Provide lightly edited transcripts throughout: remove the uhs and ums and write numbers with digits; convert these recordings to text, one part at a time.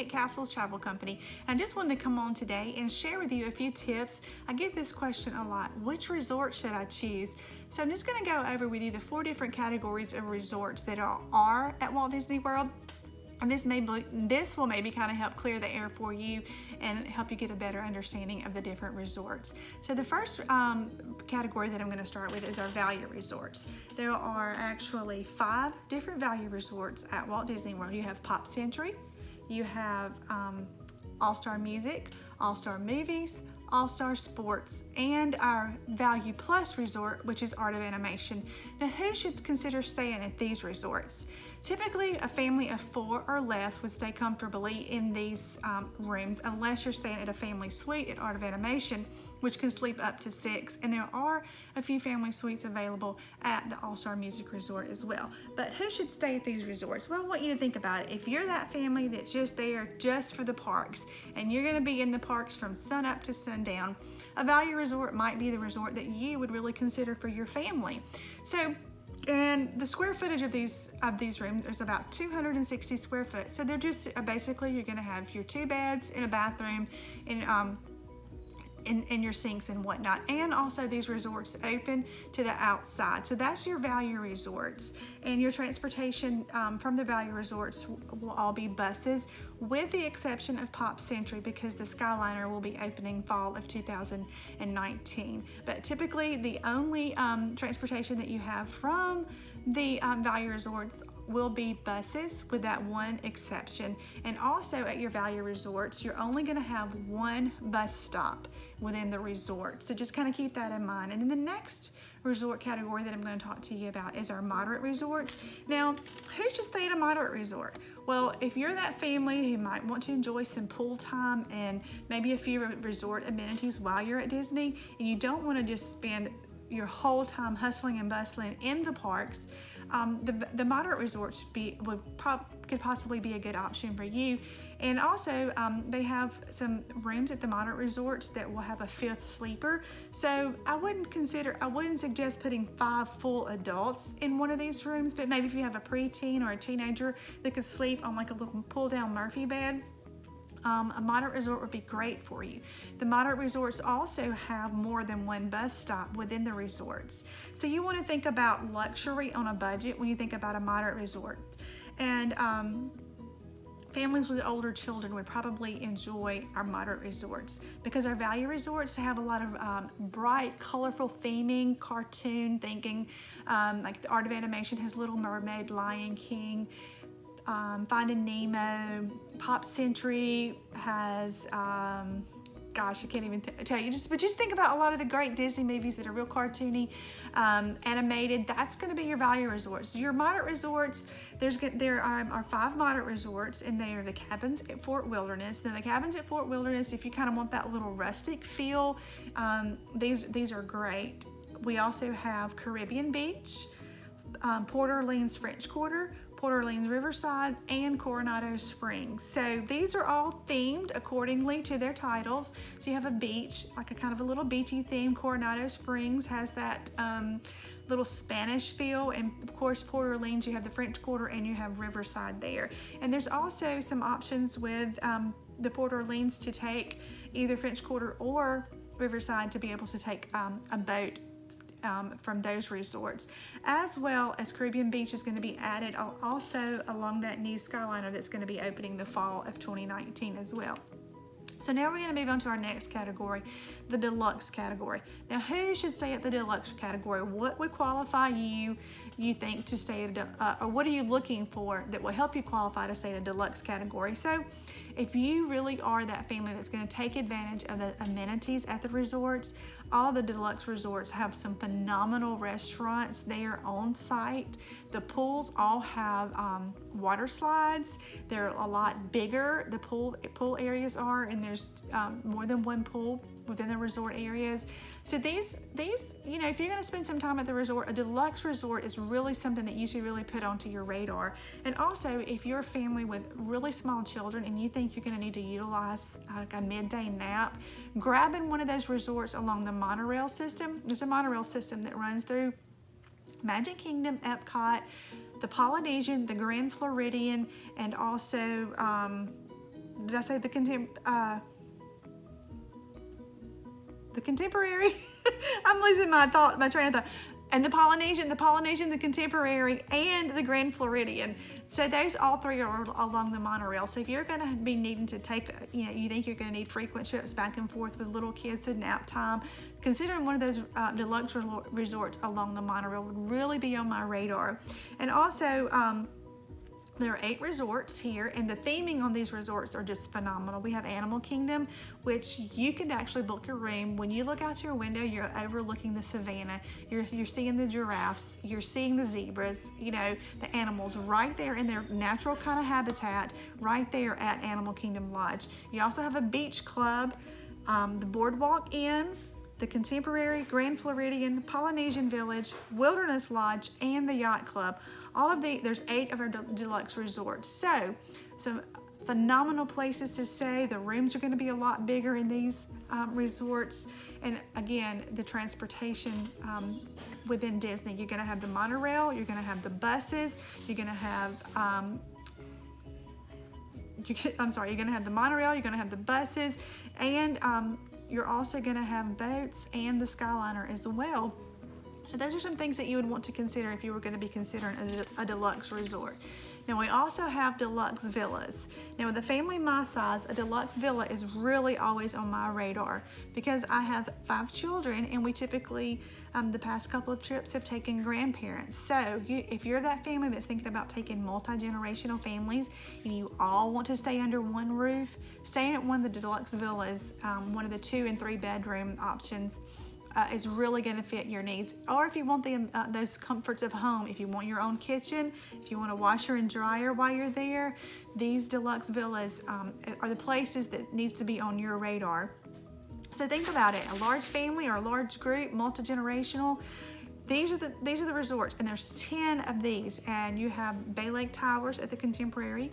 Kate Castle's travel company. And I just wanted to come on today and share with you a few tips. I get this question a lot: which resort should I choose? So I'm just going to go over with you the 4 different categories of resorts that are at Walt Disney World. And this will maybe kind of help clear the air for you and help you get a better understanding of the different resorts. So the first category that I'm going to start with is our value resorts. There are actually 5 different value resorts at Walt Disney World. You have Pop Century, you have All-Star Music, All-Star Movies, All-Star Sports, and our Value Plus resort, which is Art of Animation. Now, who should consider staying at these resorts? Typically, a family of 4 or less would stay comfortably in these rooms, unless you're staying at a family suite at Art of Animation, which can sleep up to 6. And there are a few family suites available at the All-Star Music Resort as well. But who should stay at these resorts? Well, I want you to think about it. If you're that family that's just there just for the parks, and you're going to be in the parks from sun up to sundown, a value resort might be the resort that you would really consider for your family. And the square footage of these rooms is about 260 square foot. So they're just basically, you're going to have your 2 beds and a bathroom and your sinks and whatnot. And also these resorts open to the outside. So that's your value resorts. And your transportation from the value resorts will all be buses, with the exception of Pop Century, because the Skyliner will be opening fall of 2019. But typically the only transportation that you have from the value resorts will be buses, with that one exception. And also at your value resorts, you're only going to have 1 bus stop within the resort. So just kind of keep that in mind. And then the next resort category that I'm going to talk to you about is our moderate resorts. Now, who should stay at a moderate resort? Well, if you're that family who might want to enjoy some pool time and maybe a few resort amenities while you're at Disney, and you don't want to just spend your whole time hustling and bustling in the parks, the moderate resorts could possibly be a good option for you. And also, they have some rooms at the moderate resorts that will have a 5th sleeper. So I wouldn't suggest putting 5 full adults in one of these rooms, but maybe if you have a preteen or a teenager that could sleep on like a little pull-down Murphy bed, a moderate resort would be great for you. The moderate resorts also have more than 1 bus stop within the resorts. So you want to think about luxury on a budget when you think about a moderate resort. And families with older children would probably enjoy our moderate resorts, because our value resorts have a lot of bright, colorful theming, cartoon thinking, like the Art of Animation has Little Mermaid, Lion King, Finding Nemo. Pop Century has, gosh, I can't even tell you. But just think about a lot of the great Disney movies that are real cartoony, animated. That's going to be your value resorts. Your moderate resorts, there are 5 moderate resorts, and they are the Cabins at Fort Wilderness. Now, the Cabins at Fort Wilderness, if you kind of want that little rustic feel, these are great. We also have Caribbean Beach, Port Orleans French Quarter, Port Orleans Riverside, and Coronado Springs. So these are all themed accordingly to their titles. So you have a beach, like a kind of a little beachy theme. Coronado Springs has that little Spanish feel, and of course Port Orleans, you have the French Quarter, and you have Riverside there. And there's also some options with the Port Orleans to take either French Quarter or Riverside to be able to take a boat from those resorts, as well as Caribbean Beach is going to be added also along that new Skyliner that's going to be opening the fall of 2019 as well. So now we're going to move on to our next category, the deluxe category. Now, who should stay at the deluxe category? What would qualify you think to stay at or what are you looking for that will help you qualify to stay in a deluxe category? So if you really are that family that's going to take advantage of the amenities at the resorts, all the deluxe resorts have some phenomenal restaurants there on site. The pools all have water slides. They're a lot bigger, the pool areas are, and there's more than 1 pool within the resort areas. So these, you know, if you're going to spend some time at the resort, a deluxe resort is really something that you should really put onto your radar. And also, if you're a family with really small children and you think you're going to need to utilize like a midday nap, grabbing one of those resorts along the monorail system. There's a monorail system that runs through Magic Kingdom, Epcot, the Polynesian, the Grand Floridian, and also did I say the Contemporary? I'm losing my train of thought. And the Polynesian, the Contemporary, and the Grand Floridian. So those all three are along the monorail. So if you're going to be needing to take, you think you're going to need frequent trips back and forth with little kids at nap time, considering one of those deluxe resorts along the monorail would really be on my radar. And also, there are 8 resorts here, and the theming on these resorts are just phenomenal. We have Animal Kingdom, which you can actually book your room. When you look out your window, you're overlooking the savannah. You're seeing the giraffes. You're seeing the zebras, the animals right there in their natural kind of habitat, right there at Animal Kingdom Lodge. You also have a beach club, the Boardwalk Inn, the Contemporary, Grand Floridian, Polynesian Village, Wilderness Lodge, and the Yacht Club. There's 8 of our deluxe resorts. So, some phenomenal places to stay. The rooms are going to be a lot bigger in these resorts. And again, the transportation within Disney. You're going to have the monorail, you're going to have the buses, you're going to have you're going to have the monorail, you're going to have the buses, and you're also going to have boats and the Skyliner as well. So those are some things that you would want to consider if you were going to be considering a deluxe resort. Now we also have deluxe villas. Now with a family my size, a deluxe villa is really always on my radar because I have 5 children, and we typically, the past couple of trips, have taken grandparents. So if you're that family that's thinking about taking multi-generational families and you all want to stay under one roof, staying at one of the deluxe villas, one of the 2 and 3 bedroom options, is really going to fit your needs. Or if you want those comforts of home, if you want your own kitchen, if you want a washer and dryer while you're there, these deluxe villas are the places that needs to be on your radar. So think about it, a large family or a large group, multi-generational, these are the resorts, and there's 10 of these. And you have Bay Lake Towers at the Contemporary,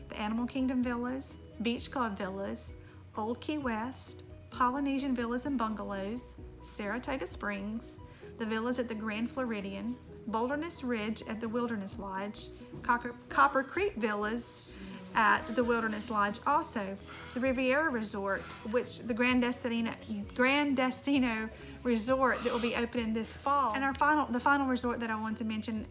the Animal Kingdom Villas, Beach Club Villas, Old Key West, Polynesian Villas and Bungalows, Saratoga Springs, the villas at the Grand Floridian, Bolderness Ridge at the Wilderness Lodge, Copper Creek Villas at the Wilderness Lodge, also the Riviera Resort, which the Grand Destino Resort that will be opening this fall. And the final resort that I want to mention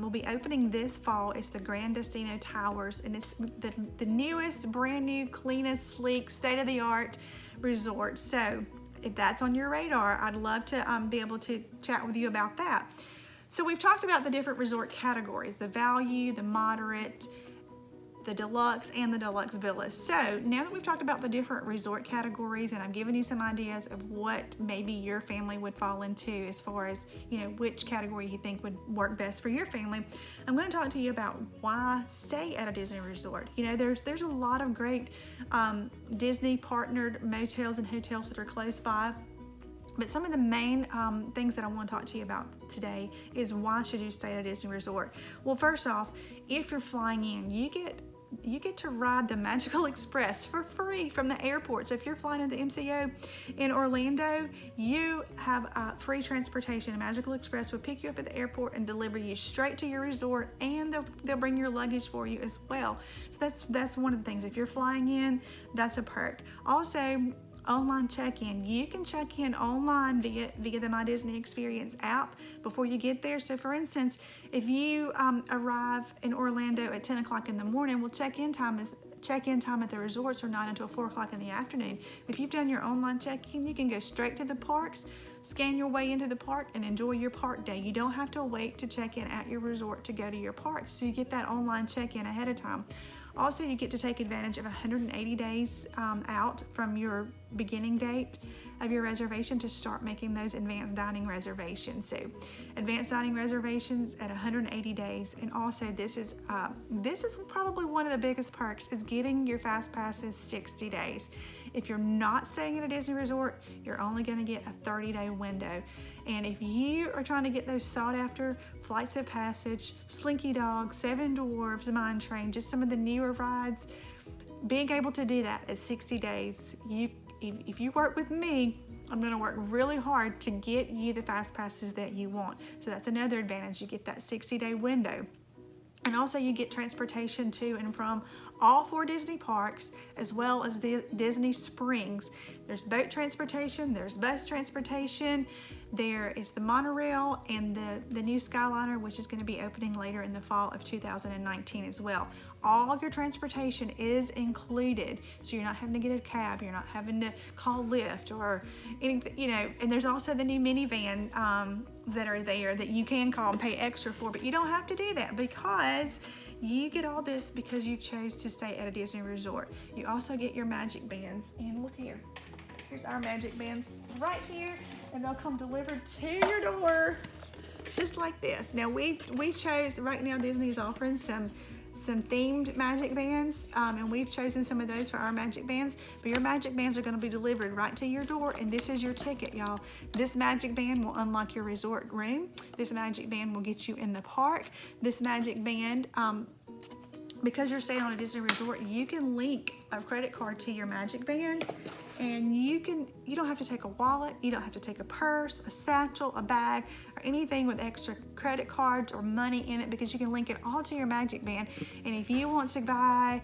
will be opening this fall is the Grand Destino Towers, and it's the newest, brand new, cleanest, sleek, state-of-the-art resort. So if that's on your radar, I'd love to be able to chat with you about that. So we've talked about the different resort categories, the value, the moderate, the deluxe, and the deluxe villas. So now that we've talked about the different resort categories and I've given you some ideas of what maybe your family would fall into as far as, which category you think would work best for your family, I'm going to talk to you about why stay at a Disney resort. There's a lot of great Disney partnered motels and hotels that are close by. But some of the main things that I want to talk to you about today is why should you stay at a Disney resort? Well, first off, if you're flying in, you get to ride the Magical Express for free from the airport. So if you're flying in the MCO in Orlando, you have free transportation. A Magical Express will pick you up at the airport and deliver you straight to your resort, and they'll bring your luggage for you as well. So that's one of the things. If you're flying in, that's a perk. Also, online check-in. You can check in online via the My Disney Experience app before you get there. So for instance, if you arrive in Orlando at 10 o'clock in the morning, well, check-in time at the resorts are not until 4 o'clock in the afternoon. If you've done your online check-in, you can go straight to the parks, scan your way into the park, and enjoy your park day. You don't have to wait to check in at your resort to go to your park. So you get that online check-in ahead of time. Also, you get to take advantage of 180 days out from your beginning date of your reservation to start making those advanced dining reservations. So advanced dining reservations at 180 days. And also this is probably one of the biggest perks is getting your fast passes 60 days. If you're not staying at a Disney resort, you're only going to get a 30-day window. And if you are trying to get those sought after Flights of Passage, Slinky Dog, Seven Dwarfs, Mine Train, just some of the newer rides, being able to do that at 60 days, if you work with me, I'm going to work really hard to get you the fast passes that you want. So that's another advantage. You get that 60-day window. And also you get transportation to and from all 4 Disney parks, as well as Disney Springs. There's boat transportation, there's bus transportation, there is the monorail, and the new Skyliner, which is going to be opening later in the fall of 2019 as well. All your transportation is included, so you're not having to get a cab, you're not having to call Lyft or anything, you know. And there's also the new minivan that are there that you can call and pay extra for, but you don't have to do that because you get all this because you chose to stay at a Disney resort. You also get your magic bands, and look here. Here's our magic bands right here, and they'll come delivered to your door, just like this. Now we chose, right now Disney is offering some themed magic bands, and we've chosen some of those for our magic bands, but your magic bands are going to be delivered right to your door, and this is your ticket, y'all. This magic band will unlock your resort room. This magic band will get you in the park. This magic band, because you're staying on a Disney resort, you can link a credit card to your magic band, and you don't have to take a wallet, you don't have to take a purse, a satchel, a bag, or anything with extra credit cards or money in it, because you can link it all to your magic band. And if you want to buy,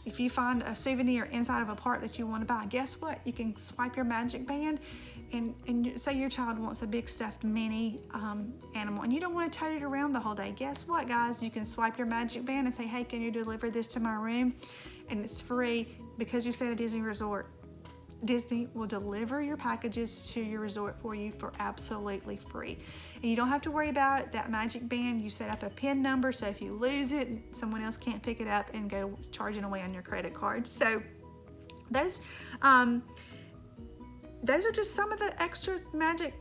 if you find a souvenir inside of a park that you want to buy, guess what? You can swipe your magic band, and say your child wants a big stuffed mini animal, and you don't want to tote it around the whole day. Guess what, guys? You can swipe your magic band and say, hey, can you deliver this to my room? And it's free because you stay at a Disney resort. Disney will deliver your packages to your resort for you for absolutely free. And you don't have to worry about it. That magic band, you set up a PIN number, so if you lose it, someone else can't pick it up and go charging away on your credit card. So those are just some of the extra magic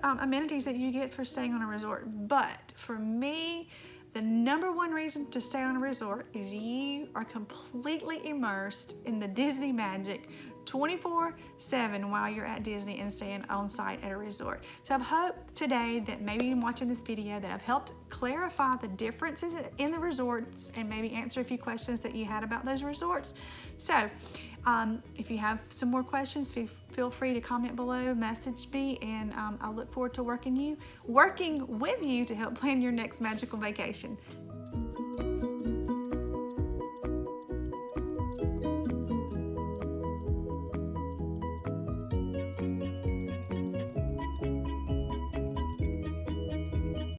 amenities that you get for staying on a resort. But for me, the number one reason to stay on a resort is you are completely immersed in the Disney magic 24/7 while you're at Disney and staying on site at a resort. So I hope today that maybe in watching this video that I've helped clarify the differences in the resorts and maybe answer a few questions that you had about those resorts. So if you have some more questions, feel free to comment below, message me, and I look forward to working with you to help plan your next magical vacation.